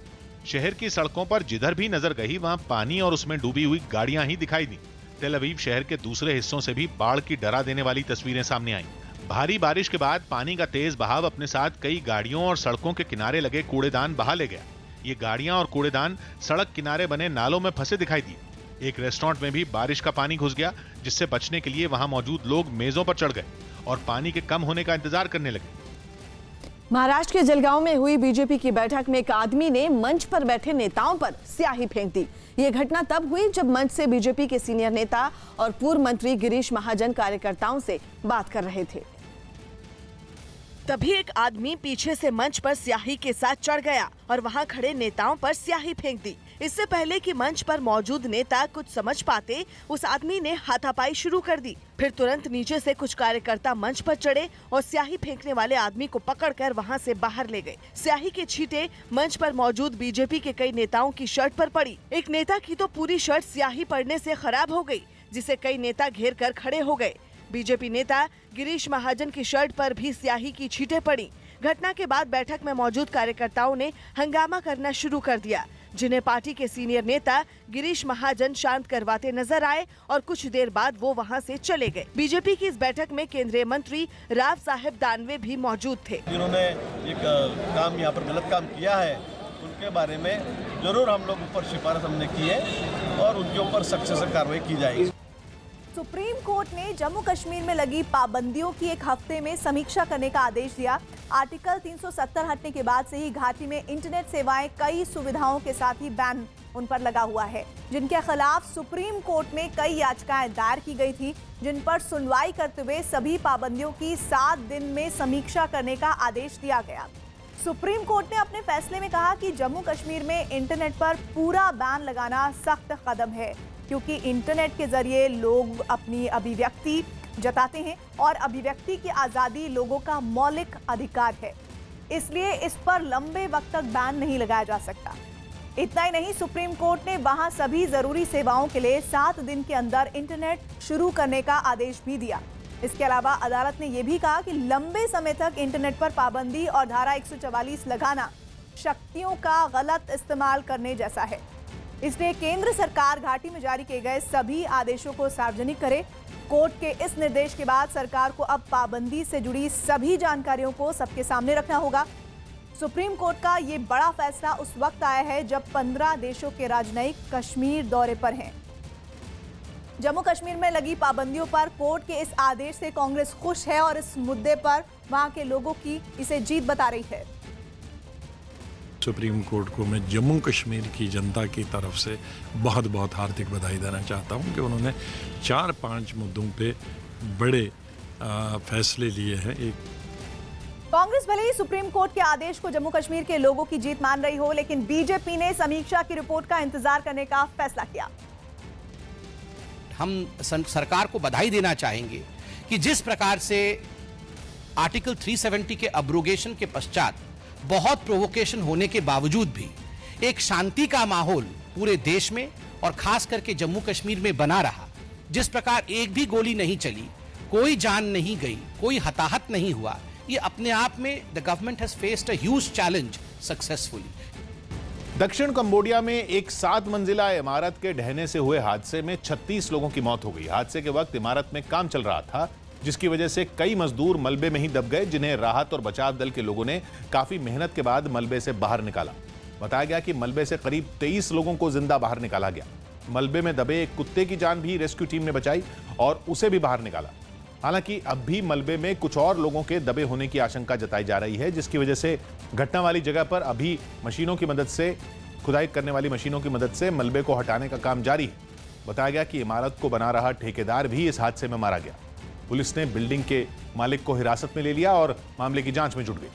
शहर की सड़कों पर जिधर भी नजर गई वहां पानी और उसमें डूबी हुई गाड़ियां ही दिखाई दी। तेल अवीव शहर के दूसरे हिस्सों से भी बाढ़ की डरा देने वाली तस्वीरें सामने आईं। भारी बारिश के बाद पानी का तेज बहाव अपने साथ कई गाड़ियों और सड़कों के किनारे लगे कूड़ेदान बहा ले गया। ये गाड़ियां और कूड़ेदान सड़क किनारे बने नालों में फंसे दिखाई दिए। एक रेस्टोरेंट में भी बारिश का पानी घुस गया, जिससे बचने के लिए वहां मौजूद लोग मेजों पर चढ़ गए और पानी के कम होने का इंतजार करने लगे। महाराष्ट्र के जलगांव में हुई बीजेपी की बैठक में एक आदमी ने मंच पर बैठे नेताओं पर स्याही फेंक दी। ये घटना तब हुई जब मंच से बीजेपी के सीनियर नेता और पूर्व मंत्री गिरीश महाजन कार्यकर्ताओं से बात कर रहे थे। तभी एक आदमी पीछे से मंच पर स्याही के साथ चढ़ गया और वहां खड़े नेताओं पर स्याही फेंक दी। इससे पहले कि मंच पर मौजूद नेता कुछ समझ पाते, उस आदमी ने हाथापाई शुरू कर दी। फिर तुरंत नीचे से कुछ कार्यकर्ता मंच पर चढ़े और स्याही फेंकने वाले आदमी को पकड़कर वहां से बाहर ले गए। स्याही के छींटे मंच पर मौजूद बीजेपी के कई नेताओं की शर्ट पर पड़ी। एक नेता की तो पूरी शर्ट स्याही पड़ने से खराब हो गई, जिसे कई नेता घेर कर खड़े हो गए। बीजेपी नेता गिरीश महाजन की शर्ट पर भी स्याही की छींटे पड़ी। घटना के बाद बैठक में मौजूद कार्यकर्ताओं ने हंगामा करना शुरू कर दिया, जिन्हें पार्टी के सीनियर नेता गिरीश महाजन शांत करवाते नजर आए और कुछ देर बाद वो वहां से चले गए। बीजेपी की इस बैठक में केंद्रीय मंत्री राव साहेब दानवे भी मौजूद थे। जिन्होंने एक काम यहाँ पर गलत काम किया है, उनके बारे में जरूर हम लोग ऊपर सिफारिश हमने की है और उनके ऊपर सख्त से कार्रवाई की जाएगी। सुप्रीम कोर्ट ने जम्मू कश्मीर में लगी पाबंदियों की एक हफ्ते में समीक्षा करने का आदेश दिया। आर्टिकल 370 हटने के बाद से ही घाटी में इंटरनेट सेवाएं कई सुविधाओं के साथ ही बैन उन पर लगा हुआ है, जिनके खिलाफ सुप्रीम कोर्ट में कई याचिकाएं दायर की गई थी, जिन पर सुनवाई करते हुए सभी पाबंदियों की 7 दिन में समीक्षा करने का आदेश दिया गया। सुप्रीम कोर्ट ने अपने फैसले में कहा कि जम्मू कश्मीर में इंटरनेट पर पूरा बैन लगाना सख्त कदम है, क्योंकि इंटरनेट के जरिए लोग अपनी अभिव्यक्ति जताते हैं और अभिव्यक्ति की आज़ादी लोगों का मौलिक अधिकार है। इसलिए इस पर लंबे वक्त तक बैन नहीं लगाया जा सकता। इतना ही नहीं, सुप्रीम कोर्ट ने वहां सभी जरूरी सेवाओं के लिए 7 दिन के अंदर इंटरनेट शुरू करने का आदेश भी दिया। इसके अलावा अदालत ने यह भी कहा कि लंबे समय तक इंटरनेट पर पाबंदी और धारा 144 लगाना शक्तियों का गलत इस्तेमाल करने जैसा है। इसलिए केंद्र सरकार घाटी में जारी किए गए सभी आदेशों को सार्वजनिक करे। कोर्ट के इस निर्देश के बाद सरकार को अब पाबंदी से जुड़ी सभी जानकारियों को सबके सामने रखना होगा। सुप्रीम कोर्ट का ये बड़ा फैसला उस वक्त आया है जब 15 देशों के राजनयिक कश्मीर दौरे पर हैं। जम्मू कश्मीर में लगी पाबंदियों पर कोर्ट के इस आदेश से कांग्रेस खुश है और इस मुद्दे पर वहां के लोगों की इसे जीत बता रही है। सुप्रीम कोर्ट को मैं जम्मू कश्मीर की जनता की तरफ से बहुत बहुत हार्दिक बधाई देना चाहता हूं कि उन्होंने 4-5 मुद्दों पे बड़े फैसले लिए हैं। कांग्रेस भले ही सुप्रीम कोर्ट के आदेश को जम्मू कश्मीर के लोगों की जीत मान रही हो, लेकिन बीजेपी ने समीक्षा की रिपोर्ट का इंतजार करने का फैसला किया। हम सरकार को बधाई देना चाहेंगे कि जिस प्रकार से आर्टिकल 370 के अब्रोगेशन के पश्चात बहुत प्रोवोकेशन होने के बावजूद भी एक शांति का माहौल पूरे देश में और खास करके जम्मू कश्मीर में बना रहा। जिस प्रकार एक भी गोली नहीं चली, कोई जान नहीं गई, कोई हताहत नहीं हुआ, ये अपने आप में the government has faced a huge challenge successfully. दक्षिण कंबोडिया में एक 7 मंजिला इमारत के ढहने से हुए हादसे में 36 लोगों की मौत हो गई। हादसे के वक्त इमारत में काम चल रहा था, जिसकी वजह से कई मजदूर मलबे में ही दब गए, जिन्हें राहत और बचाव दल के लोगों ने काफी मेहनत के बाद मलबे से बाहर निकाला। बताया गया कि मलबे से करीब 23 लोगों को जिंदा बाहर निकाला गया। मलबे में दबे एक कुत्ते की जान भी रेस्क्यू टीम ने बचाई और उसे भी बाहर निकाला। हालांकि अब भी मलबे में कुछ और लोगों के दबे होने की आशंका जताई जा रही है, जिसकी वजह से घटना वाली जगह पर अभी मशीनों की मदद से, खुदाई करने वाली मशीनों की मदद से मलबे को हटाने का काम जारी है। बताया गया कि इमारत को बना रहा ठेकेदार भी इस हादसे में मारा गया। पुलिस ने बिल्डिंग के मालिक को हिरासत में ले लिया और मामले की जांच में जुट गई।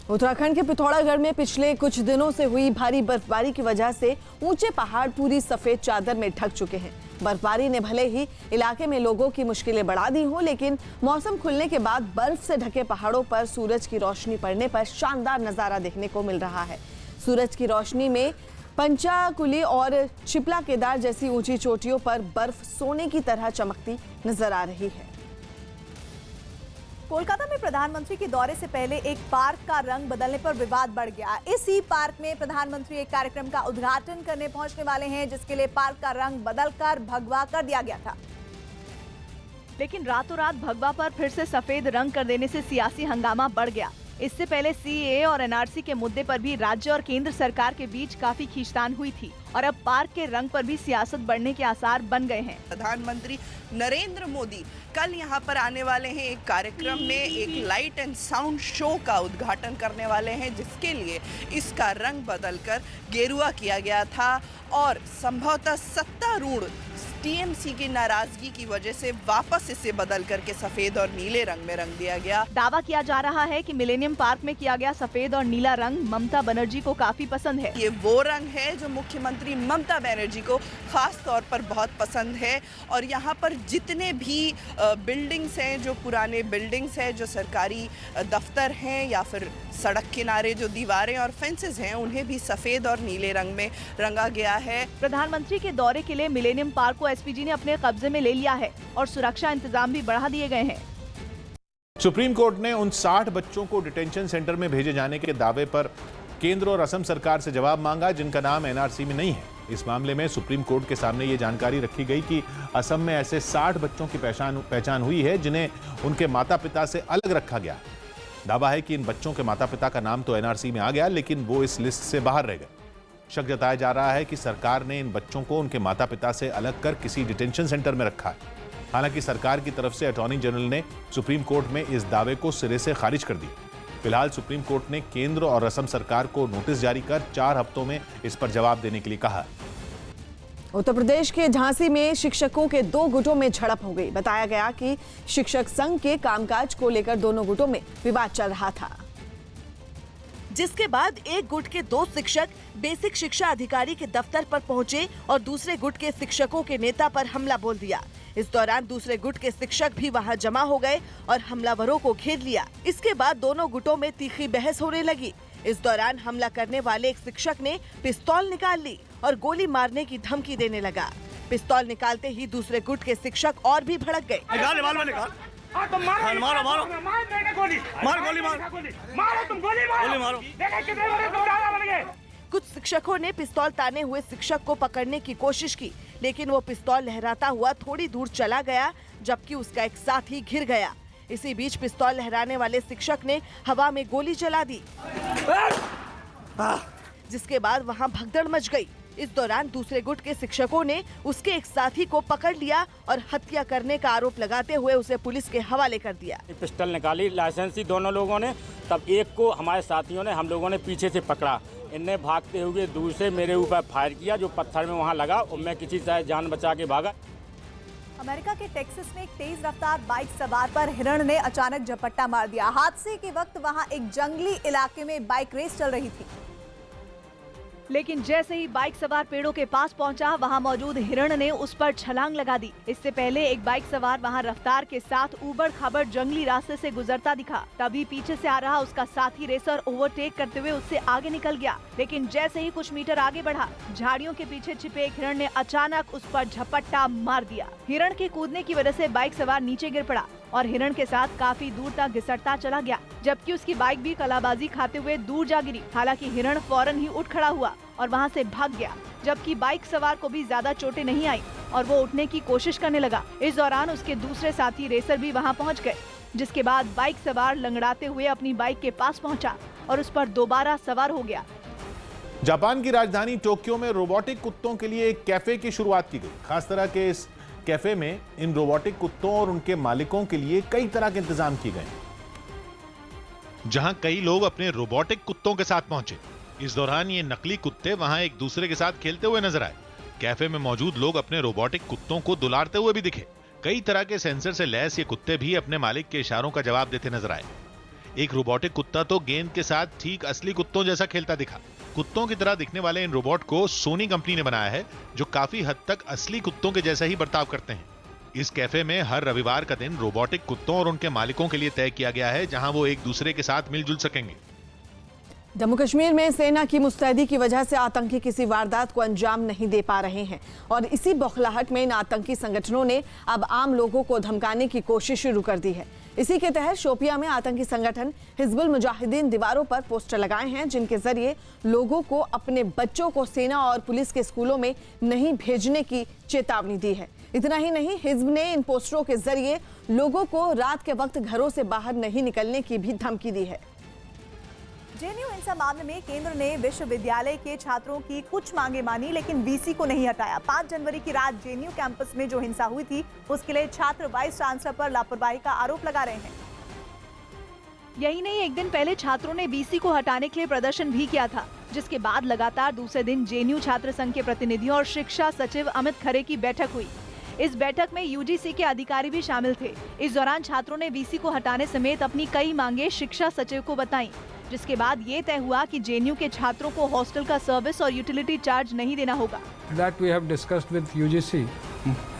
उत्तराखंड के पिथौरागढ़ में पिछले कुछ दिनों से हुई भारी बर्फबारी की वजह से ऊंचे पहाड़ पूरी सफेद चादर में ढक चुके हैं। बर्फबारी ने भले ही इलाके में लोगों की मुश्किलें बढ़ा दी हों, लेकिन मौसम खुलने के बाद बर्फ से ढके पहाड़ों पर सूरज की रोशनी पड़ने पर शानदार नजारा देखने को मिल रहा है। सूरज की रोशनी में पंचाकुली और शिप्ला केदार जैसी ऊंची चोटियों पर बर्फ सोने की तरह चमकती नजर आ रही है। कोलकाता में प्रधानमंत्री के दौरे से पहले एक पार्क का रंग बदलने पर विवाद बढ़ गया। इसी पार्क में प्रधानमंत्री एक कार्यक्रम का उद्घाटन करने पहुंचने वाले हैं, जिसके लिए पार्क का रंग बदलकर भगवा कर दिया गया था। लेकिन रातों रात भगवा पर फिर से सफेद रंग कर देने से सियासी हंगामा बढ़ गया। इससे पहले सीएए और एनआरसी के मुद्दे पर भी राज्य और केंद्र सरकार के बीच काफी खींचतान हुई थी और अब पार्क के रंग पर भी सियासत बढ़ने के आसार बन गए हैं। प्रधानमंत्री नरेंद्र मोदी कल यहाँ पर आने वाले हैं। एक कार्यक्रम में एक लाइट एंड साउंड शो का उद्घाटन करने वाले हैं, जिसके लिए इसका रंग बदलकर गेरुआ किया गया था और संभवतः सत्तारूढ़ टीएमसी की नाराजगी की वजह से वापस इसे बदल करके सफेद और नीले रंग में रंग दिया गया। दावा किया जा रहा है कि मिलेनियम पार्क में किया गया सफेद और नीला रंग ममता बनर्जी को काफी पसंद है। ये वो रंग है जो मुख्यमंत्री ममता बनर्जी को खास तौर पर बहुत पसंद है और यहाँ पर जितने भी बिल्डिंग्स हैं, जो पुराने बिल्डिंग्स हैं, जो सरकारी दफ्तर हैं या फिर सड़क किनारे जो दीवारें और फेंसेस हैं, उन्हें भी सफेद और नीले रंग में रंगा गया है। प्रधानमंत्री के दौरे के लिए मिलेनियम पार्क को एसपीजी ने अपने कब्जे में ले लिया है और सुरक्षा इंतजाम भी बढ़ा दिए गए हैं। सुप्रीम कोर्ट ने उन 60 बच्चों को डिटेंशन सेंटर में भेजे जाने के दावे पर केंद्र और असम सरकार से जवाब मांगा, जिनका नाम एनआरसी में नहीं है। इस मामले में सुप्रीम कोर्ट के सामने ये जानकारी रखी गई कि असम में ऐसे 60 बच्चों की पहचान हुई है, जिन्हें उनके माता पिता से अलग रखा गया। दावा है कि इन बच्चों के माता पिता का नाम तो एनआरसी में आ गया, लेकिन वो इस लिस्ट से बाहर रह गए। शक जताया जा रहा है कि सरकार ने इन बच्चों को उनके माता पिता से अलग कर किसी डिटेंशन सेंटर में रखा है। हालांकि सरकार की तरफ से अटॉर्नी जनरल ने सुप्रीम कोर्ट में इस दावे को सिरे से खारिज कर दिया। फिलहाल सुप्रीम कोर्ट ने केंद्र और असम सरकार को नोटिस जारी कर 4 हफ्तों में इस पर जवाब देने के लिए कहा। उत्तर प्रदेश के झांसी में शिक्षकों के 2 गुटों में झड़प हो गई। बताया गया कि शिक्षक संघ के कामकाज को लेकर दोनों गुटों में विवाद चल रहा था, जिसके बाद एक गुट के 2 शिक्षक बेसिक शिक्षा अधिकारी के दफ्तर पर पहुंचे और दूसरे गुट के शिक्षकों के नेता पर हमला बोल दिया। इस दौरान दूसरे गुट के शिक्षक भी वहां जमा हो गए और हमलावरों को घेर लिया। इसके बाद दोनों गुटों में तीखी बहस होने लगी। इस दौरान हमला करने वाले एक शिक्षक ने पिस्तौल निकाल ली और गोली मारने की धमकी देने लगा। पिस्तौल निकालते ही दूसरे गुट के शिक्षक और भी भड़क गए। कुछ शिक्षकों ने पिस्तौल ताने हुए शिक्षक को पकड़ने की कोशिश की, लेकिन वो पिस्तौल लहराता हुआ थोड़ी दूर चला गया, जबकि उसका एक साथी घिर गया। इसी बीच पिस्तौल लहराने वाले शिक्षक ने हवा में गोली चला दी, जिसके बाद वहां भगदड़ मच गई। इस दौरान दूसरे गुट के शिक्षकों ने उसके एक साथी को पकड़ लिया और हत्या करने का आरोप लगाते हुए उसे पुलिस के हवाले कर दिया। पिस्टल निकाली लाइसेंसी दोनों लोगों ने, तब एक को हमारे साथियों ने, हम लोगों ने पीछे से पकड़ा। इनने भागते हुए दूसरे मेरे ऊपर फायर किया, जो पत्थर में वहां लगा और मैं किसी से जान बचा के भागा। अमेरिका के टेक्सास में एक तेज रफ्तार बाइक सवार पर हिरण ने अचानक झपट्टा मार दिया। हादसे के वक्त वहां एक जंगली इलाके में बाइक रेस चल रही थी, लेकिन जैसे ही बाइक सवार पेड़ों के पास पहुंचा, वहां मौजूद हिरण ने उस पर छलांग लगा दी। इससे पहले एक बाइक सवार वहां रफ्तार के साथ ऊबड़ खाबड़ जंगली रास्ते से गुजरता दिखा। तभी पीछे से आ रहा उसका साथी रेसर ओवरटेक करते हुए उससे आगे निकल गया, लेकिन जैसे ही कुछ मीटर आगे बढ़ा, झाड़ियों के पीछे छिपे एक हिरण ने अचानक उस पर झपट्टा मार दिया। हिरण के कूदने की वजह से बाइक सवार नीचे गिर पड़ा और हिरण के साथ काफी दूर तक घिसटता चला गया, जबकि उसकी बाइक भी कलाबाजी खाते हुए दूर जा गिरी। हालांकि हिरण फौरन ही उठ खड़ा हुआ और वहां से भाग गया, जबकि बाइक सवार को भी ज्यादा चोटें नहीं आई और वो उठने की कोशिश करने लगा। इस दौरान उसके दूसरे साथी रेसर भी वहां पहुंच गए, जिसके बाद बाइक सवार लंगड़ाते हुए अपनी बाइक के पास पहुंचा और उस पर दोबारा सवार हो गया। जापान की राजधानी टोक्यो में रोबोटिक कुत्तों के लिए एक कैफे की शुरुआत की गई। खास तरह के इस कैफे में इन रोबोटिक कुत्तों और उनके मालिकों के लिए कई तरह के इंतजाम किए गए, जहां कई लोग अपने रोबोटिक कुत्तों के साथ पहुंचे। इस दौरान ये नकली कुत्ते वहां एक दूसरे के साथ खेलते हुए नजर आए। कैफे में मौजूद लोग अपने रोबोटिक कुत्तों को दुलारते हुए भी दिखे। कई तरह के सेंसर से लैस ये कुत्ते भी अपने मालिक के इशारों का जवाब देते नजर आए। एक रोबोटिक कुत्ता तो गेंद के साथ ठीक असली कुत्तों जैसा खेलता दिखा। कुत्तों की तरह दिखने वाले इन रोबोट को सोनी कंपनी ने बनाया है, जो काफी हद तक असली कुत्तों के जैसा ही बर्ताव करते हैं। इस कैफे में हर रविवार का दिन रोबोटिक कुत्तों और उनके मालिकों के लिए तय किया गया है, जहां वो एक दूसरे के साथ मिलजुल सकेंगे। जम्मू कश्मीर में सेना की मुस्तैदी की वजह से आतंकी किसी वारदात को अंजाम नहीं दे पा रहे हैं और इसी बौखलाहट में इन आतंकी संगठनों ने अब आम लोगों को धमकाने की कोशिश शुरू कर दी है। इसी के तहत शोपियां में आतंकी संगठन हिजबुल मुजाहिदीन दीवारों पर पोस्टर लगाए हैं, जिनके जरिए लोगों को अपने बच्चों को सेना और पुलिस के स्कूलों में नहीं भेजने की चेतावनी दी है। इतना ही नहीं, हिजब ने इन पोस्टरों के जरिए लोगों को रात के वक्त घरों से बाहर नहीं निकलने की भी धमकी दी है। जेएनयू हिंसा मामले में केंद्र ने विश्वविद्यालय के छात्रों की कुछ मांगे मानी, लेकिन वीसी को नहीं हटाया। 5 जनवरी की रात जेएनयू कैंपस में जो हिंसा हुई थी, उसके लिए छात्र वाइस चांसलर पर लापरवाही का आरोप लगा रहे हैं। यही नहीं, एक दिन पहले छात्रों ने वीसी को हटाने के लिए प्रदर्शन भी किया था, जिसके बाद लगातार दूसरे दिन जेएनयू छात्र संघ के प्रतिनिधियों और शिक्षा सचिव अमित खरे की बैठक हुई। इस बैठक में यूजीसी के अधिकारी भी शामिल थे। इस दौरान छात्रों ने वीसी को हटाने समेत अपनी कई मांगे शिक्षा सचिव को बताई, जिसके बाद ये तय हुआ कि जेएनयू के छात्रों को हॉस्टल का सर्विस और यूटिलिटी चार्ज नहीं देना होगा। That we have discussed with UGC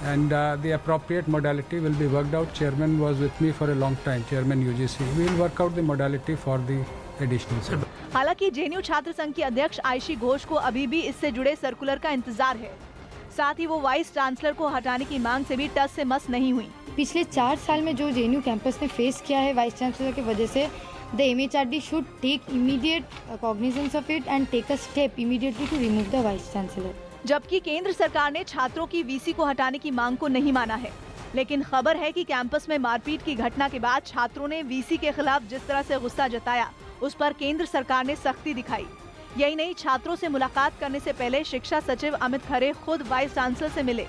and the appropriate modality will be worked out. Chairman was with me for a long time, Chairman UGC. We will work out the modality for the additional service. हालांकि JNU छात्र संघ की अध्यक्ष आयशी घोष को अभी भी इससे जुड़े सर्कुलर का इंतजार है। साथ ही वो वाइस चांसलर को हटाने की मांग से भी टस से मस नहीं हुई। पिछले 4 साल में जो जेएनयू कैंपस ने फेस किया है वाइस चांसलर की वजह से, the MHRD should take immediate cognizance of it and take a step immediately to remove the vice chancellor. जबकि केंद्र सरकार ने छात्रों की वीसी को हटाने की मांग को नहीं माना है, लेकिन खबर है कि कैंपस में मारपीट की घटना के बाद छात्रों ने वीसी के खिलाफ जिस तरह से गुस्सा जताया, उस पर केंद्र सरकार ने सख्ती दिखाई। यही नहीं, छात्रों से मुलाकात करने से पहले शिक्षा सचिव अमित खरे खुद वाइस चांसलर से मिले।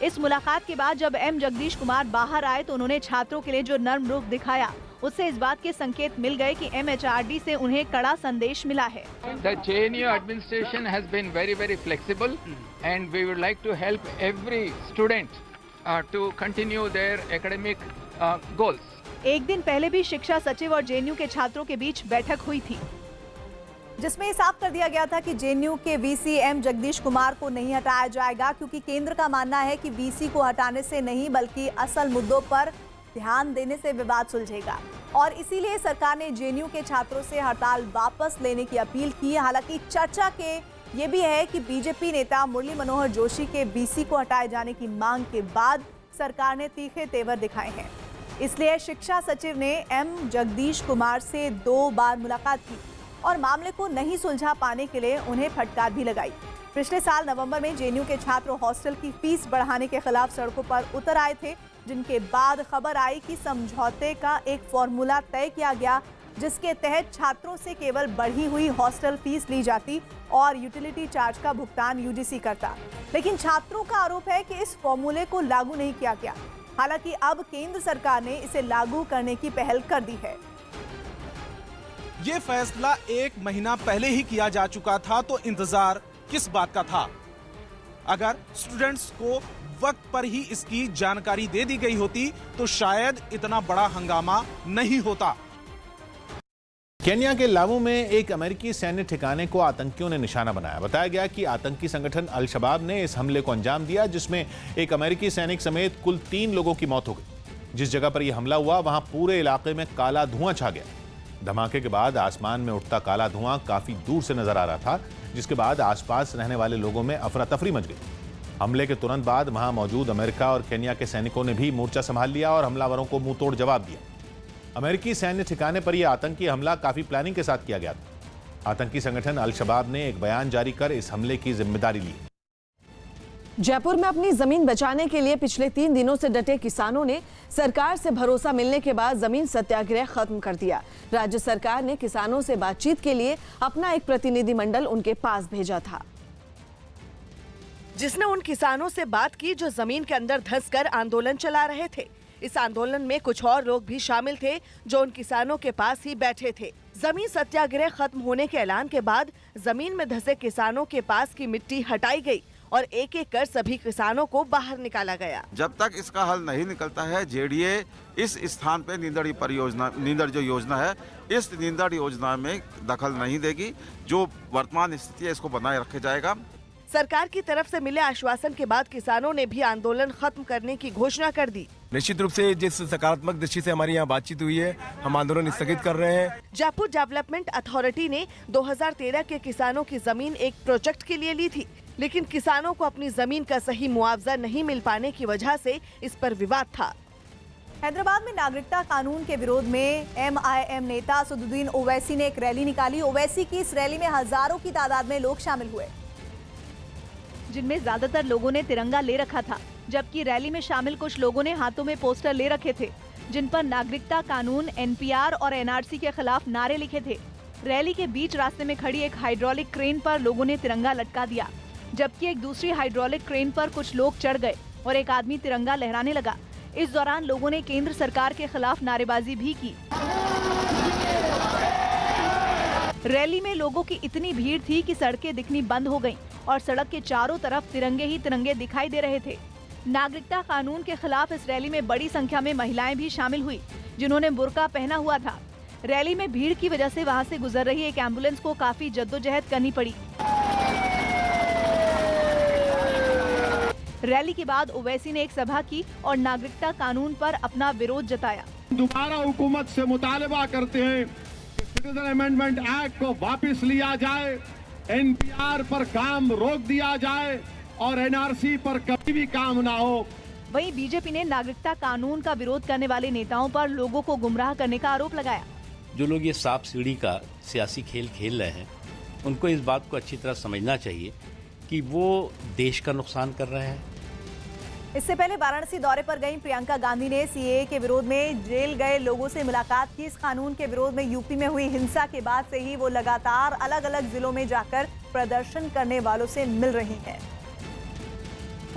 इस मुलाकात के बाद जब एम जगदीश कुमार बाहर आए तो उन्होंने छात्रों के लिए जो नर्म रुख दिखाया, उससे इस बात के संकेत मिल गए कि MHRD से उन्हें कड़ा संदेश मिला है। The JNU administration has been very flexible and we would like to help every student to continue their academic goals. एक दिन पहले भी शिक्षा सचिव और जेएनयू के छात्रों के बीच बैठक हुई थी, जिसमें साफ कर दिया गया था कि जेएनयू के वीसी एम जगदीश कुमार को नहीं हटाया जाएगा, क्योंकि केंद्र का मानना है कि वीसी को हटाने से नहीं बल्कि असल मुद्दों पर ध्यान देने से विवाद सुलझेगा और इसीलिए सरकार ने जेएनयू के छात्रों से हड़ताल वापस लेने की अपील की। हालांकि चर्चा के ये भी है कि बीजेपी नेता मुरली मनोहर जोशी के वीसी को हटाए जाने की मांग के बाद सरकार ने तीखे तेवर दिखाए हैं, इसलिए शिक्षा सचिव ने एम जगदीश कुमार से 2 बार मुलाकात की और मामले को नहीं सुलझा पाने के लिए उन्हें फटकार भी लगाई। पिछले साल नवंबर में जेएनयू के छात्र हॉस्टल की फीस बढ़ाने के खिलाफ सड़कों पर उतर आए थे, जिनके बाद खबर आई कि समझौते का एक फॉर्मूला तय किया गया, जिसके तहत छात्रों से केवल बढ़ी हुई हॉस्टल फीस ली जाती और यूटिलिटी चार्ज का भुगतान यूजीसी करता। लेकिन छात्रों का आरोप है कि इस फॉर्मूले को लागू नहीं किया गया। हालांकि अब केंद्र सरकार ने इसे लागू करने की पहल कर दी है। ये फैसला 1 महीना पहले ही किया जा चुका था, तो इंतजार किस बात का था? अगर स्टूडेंट्स को वक्त पर ही इसकी जानकारी दे दी गई होती तो शायद इतना बड़ा हंगामा नहीं होता। केन्या के लामू में एक अमेरिकी सैन्य ठिकाने को आतंकियों ने निशाना बनाया। बताया गया कि आतंकी संगठन अल शबाब ने इस हमले को अंजाम दिया, जिसमें एक अमेरिकी सैनिक समेत कुल 3 लोगों की मौत हो गई। जिस जगह पर यह हमला हुआ वहां पूरे इलाके में काला धुआं छा गया। धमाके के बाद आसमान में उठता काला धुआं काफी दूर से नजर आ रहा था, जिसके बाद आसपास रहने वाले लोगों में अफरा तफरी मच गई। हमले के तुरंत बाद वहां मौजूद अमेरिका और केन्या के सैनिकों ने भी मोर्चा संभाल लिया और हमलावरों को मुंहतोड़ जवाब दिया। अमेरिकी सैन्य ठिकाने पर यह आतंकी हमला काफी प्लानिंग के साथ किया गया था। आतंकी संगठन अल-शबाब ने एक बयान जारी कर इस हमले की जिम्मेदारी ली। जयपुर में अपनी जमीन बचाने के लिए पिछले 3 दिनों से डटे किसानों ने सरकार से भरोसा मिलने के बाद जमीन सत्याग्रह खत्म कर दिया। राज्य सरकार ने किसानों से बातचीत के लिए अपना एक प्रतिनिधिमंडल उनके पास भेजा था, जिसने उन किसानों से बात की जो जमीन के अंदर धंसकर आंदोलन चला रहे थे। इस आंदोलन में कुछ और लोग भी शामिल थे जो उन किसानों के पास ही बैठे थे। जमीन सत्याग्रह खत्म होने के ऐलान के बाद जमीन में धंसे किसानों के पास की मिट्टी हटाई गई और एक एक कर सभी किसानों को बाहर निकाला गया। जब तक इसका हल नहीं निकलता है, जेडीए इस स्थान पे नींदड़ जो योजना है, इस नींदड़ योजना में दखल नहीं देगी। जो वर्तमान स्थिति है इसको बनाए रखा जाएगा। सरकार की तरफ से मिले आश्वासन के बाद किसानों ने भी आंदोलन खत्म करने की घोषणा कर दी। निश्चित रूप से जिस सकारात्मक दृष्टि से हमारी यहाँ बातचीत हुई है, हम आंदोलन स्थगित कर रहे हैं। जयपुर डेवलपमेंट अथॉरिटी ने 2013 के किसानों की जमीन एक प्रोजेक्ट के लिए ली थी, लेकिन किसानों को अपनी जमीन का सही मुआवजा नहीं मिल पाने की वजह से इस पर विवाद था। हैदराबाद में नागरिकता कानून के विरोध में MIM नेता असदुद्दीन ओवैसी ने एक रैली निकाली। ओवैसी की इस रैली में हजारों की तादाद में लोग शामिल हुए, जिनमें ज्यादातर लोगों ने तिरंगा ले रखा था, जबकि रैली में शामिल कुछ लोगों ने हाथों में पोस्टर ले रखे थे जिन पर नागरिकता कानून, NPR और NRC के खिलाफ नारे लिखे थे। रैली के बीच रास्ते में खड़ी एक हाइड्रोलिक क्रेन पर लोगों ने तिरंगा लटका दिया, जबकि एक दूसरी हाइड्रोलिक क्रेन पर कुछ लोग चढ़ गए और एक आदमी तिरंगा लहराने लगा। इस दौरान लोगों ने केंद्र सरकार के खिलाफ नारेबाजी भी की। रैली में लोगों की इतनी भीड़ थी कि सड़कें दिखनी बंद हो गईं और सड़क के चारों तरफ तिरंगे ही तिरंगे दिखाई दे रहे थे। नागरिकता कानून के खिलाफ इस रैली में बड़ी संख्या में महिलाएं भी शामिल हुई, जिन्होंने बुर्का पहना हुआ था। रैली में भीड़ की वजह से वहां से गुजर रही एक एम्बुलेंस को काफी जद्दोजहद करनी पड़ी। रैली के बाद ओवैसी ने एक सभा की और नागरिकता कानून पर अपना विरोध जताया। दोबारा हुकूमत से मुतालबा करते हैं कि सिटीजन अमेंडमेंट एक्ट को वापस लिया जाए, NPR पर काम रोक दिया जाए और NRC पर कभी भी काम ना हो। वहीं बीजेपी ने नागरिकता कानून का विरोध करने वाले नेताओं पर लोगों को गुमराह करने का आरोप लगाया। जो लोग ये सांप सीढ़ी का सियासी खेल खेल रहे हैं, उनको इस बात को अच्छी तरह समझना चाहिए कि वो देश का नुकसान कर रहे हैं। इससे पहले वाराणसी दौरे पर गई प्रियंका गांधी ने CAA के विरोध में जेल गए लोगों से मुलाकात की। इस कानून के विरोध में यूपी में हुई हिंसा के बाद से ही वो लगातार अलग अलग जिलों में जाकर प्रदर्शन करने वालों से मिल रही हैं।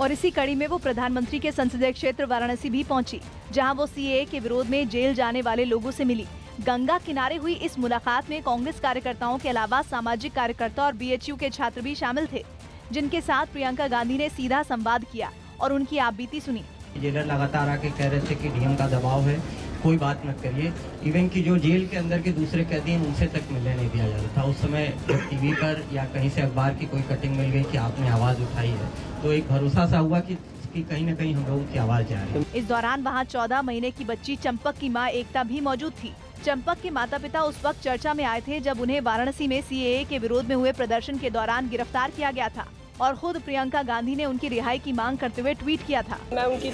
और इसी कड़ी में वो प्रधानमंत्री के संसदीय क्षेत्र वाराणसी भी पहुंची, जहां वो CAA के विरोध में जेल जाने वाले लोगों से मिली। गंगा किनारे हुई इस मुलाकात में कांग्रेस कार्यकर्ताओं के अलावा सामाजिक कार्यकर्ता और BHU के छात्र भी शामिल थे, जिनके साथ प्रियंका गांधी ने सीधा संवाद किया और उनकी आपबीती सुनी। जेलर लगातार आके कह रहे थे कि DM का दबाव है, कोई बात मत करिए। इवन कि जो जेल के अंदर के दूसरे कैदी हैं उनसे तक मिलने नहीं दिया जाता था। उस समय जब TV पर या कहीं से अखबार की कोई कटिंग मिल गई कि आपने आवाज उठाई है, तो एक भरोसा सा हुआ कि कहीं न कहीं हम लोगों की आवाज जा रही है। इस दौरान वहां 14 महीने की बच्ची चंपक की मां एकता भी मौजूद थी। चंपक के माता पिता उस वक्त चर्चा में आए थे जब उन्हें वाराणसी में CAA के विरोध में हुए प्रदर्शन के दौरान गिरफ्तार किया गया था और खुद प्रियंका गांधी ने उनकी रिहाई की मांग करते हुए ट्वीट किया था। मैं उनकी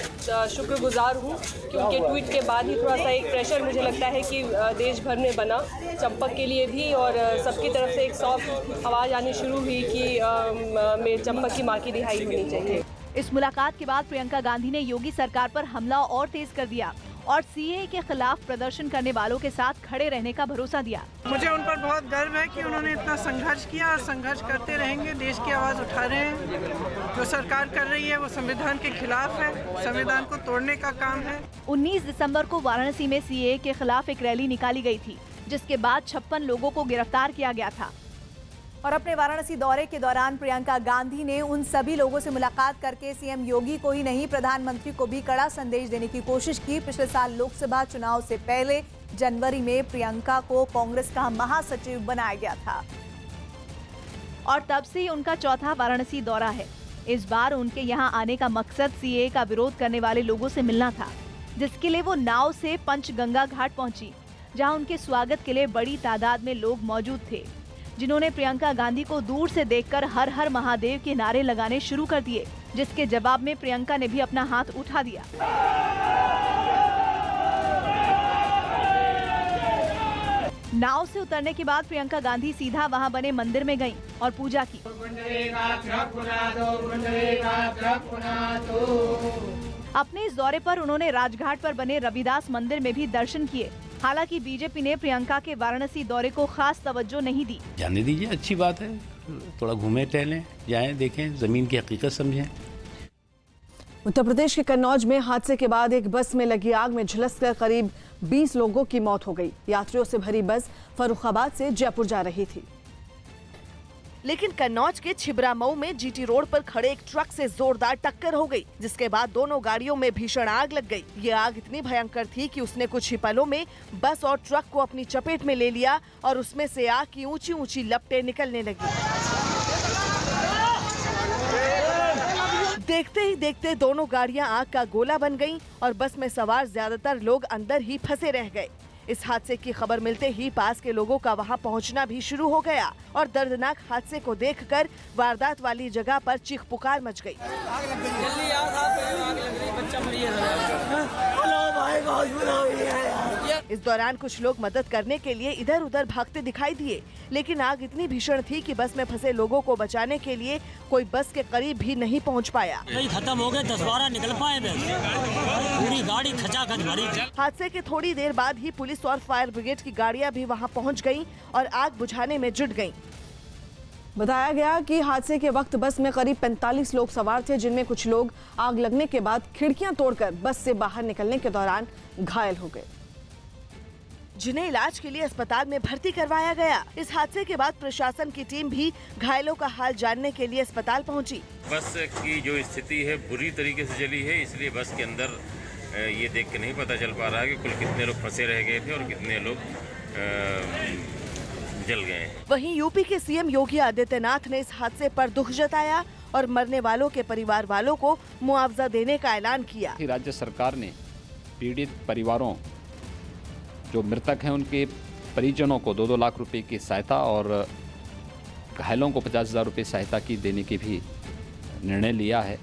शुक्रगुजार हूं कि उनके ट्वीट के बाद ही थोड़ा सा एक प्रेशर मुझे लगता है कि देश भर में बना चंपक के लिए भी, और सबकी तरफ से एक सॉफ्ट आवाज़ आनी शुरू हुई कि चंपक की मां की रिहाई होनी चाहिए। इस मुलाकात के बाद प्रियंका गांधी ने योगी सरकार पर हमला और तेज कर दिया और CAA के खिलाफ प्रदर्शन करने वालों के साथ खड़े रहने का भरोसा दिया। मुझे उन पर बहुत गर्व है कि उन्होंने इतना संघर्ष किया और संघर्ष करते रहेंगे। देश की आवाज़ उठा रहे हैं। जो सरकार कर रही है वो संविधान के खिलाफ है, संविधान को तोड़ने का काम है। 19 दिसंबर को वाराणसी में CAA के खिलाफ एक रैली निकाली गई थी, जिसके बाद 56 लोगों को गिरफ्तार किया गया था। और अपने वाराणसी दौरे के दौरान प्रियंका गांधी ने उन सभी लोगों से मुलाकात करके CM योगी को ही नहीं, प्रधानमंत्री को भी कड़ा संदेश देने की कोशिश की। पिछले साल लोकसभा चुनाव से पहले जनवरी में प्रियंका को कांग्रेस का महासचिव बनाया गया था और तब से उनका चौथा वाराणसी दौरा है। इस बार उनके यहां आने का मकसद CAA का विरोध करने वाले लोगों से मिलना था, जिसके लिए वो नाव से पंचगंगा घाट पहुंची, जहां उनके स्वागत के लिए बड़ी तादाद में लोग मौजूद थे, जिन्होंने प्रियंका गांधी को दूर से देखकर हर हर महादेव के नारे लगाने शुरू कर दिए। जिसके जवाब में प्रियंका ने भी अपना हाथ उठा दिया। नाव से उतरने के बाद प्रियंका गांधी सीधा वहां बने मंदिर में गईं और पूजा की। अपने इस दौरे पर उन्होंने राजघाट पर बने रविदास मंदिर में भी दर्शन किए। हालांकि बीजेपी ने प्रियंका के वाराणसी दौरे को खास तवज्जो नहीं दी। जाने दीजिए, अच्छी बात है, थोड़ा घूमें टहलें, जाएं, देखें, जमीन की हकीकत समझें। उत्तर प्रदेश के कन्नौज में हादसे के बाद एक बस में लगी आग में झुलसकर करीब 20 लोगों की मौत हो गई। यात्रियों से भरी बस फर्रुखाबाद से जयपुर जा रही थी। लेकिन कन्नौज के छिबरामऊ में जीटी रोड पर खड़े एक ट्रक से जोरदार टक्कर हो गई, जिसके बाद दोनों गाड़ियों में भीषण आग लग गई। ये आग इतनी भयंकर थी कि उसने कुछ ही पलों में बस और ट्रक को अपनी चपेट में ले लिया और उसमें से आग की ऊंची ऊंची लपटें निकलने लगी। देखते ही देखते दोनों गाड़ियां आग का गोला बन गईं और बस में सवार ज्यादातर लोग अंदर ही फंसे रह गए। इस हादसे की खबर मिलते ही पास के लोगों का वहां पहुंचना भी शुरू हो गया और दर्दनाक हादसे को देखकर वारदात वाली जगह पर चीख पुकार मच गई। इस दौरान कुछ लोग मदद करने के लिए इधर उधर भागते दिखाई दिए, लेकिन आग इतनी भीषण थी कि बस में फंसे लोगों को बचाने के लिए कोई बस के करीब भी नहीं पहुंच पाया। खत्म हो गए, 10-12 निकल पाए, पूरी गाड़ी खचाखच भरी। हादसे के थोड़ी देर बाद ही पुलिस और फायर ब्रिगेड की गाड़ियां भी वहां पहुंच गईं और आग बुझाने में जुट गईं। बताया गया कि हादसे के वक्त बस में करीब 45 लोग सवार थे, जिनमें कुछ लोग आग लगने के बाद खिड़कियां तोड़कर बस से बाहर निकलने के दौरान घायल हो गए, जिन्हें इलाज के लिए अस्पताल में भर्ती करवाया गया। इस हादसे के बाद प्रशासन की टीम भी घायलों का हाल जानने के लिए अस्पताल पहुंची। बस की जो स्थिति है बुरी तरीके से जली है, इसलिए बस के अंदर ये देख के नहीं पता चल पा रहा है कि कुल कितने लोग फंसे रह गए थे और कितने लोग जल गए। वहीं यूपी के सीएम योगी आदित्यनाथ ने इस हादसे पर दुख जताया और मरने वालों के परिवार वालों को मुआवजा देने का ऐलान किया। राज्य सरकार ने पीड़ित परिवारों, जो मृतक हैं, उनके परिजनों को 2-2 लाख रुपए की सहायता और घायलों को 50,000 रुपए सहायता की देने की भी निर्णय लिया है।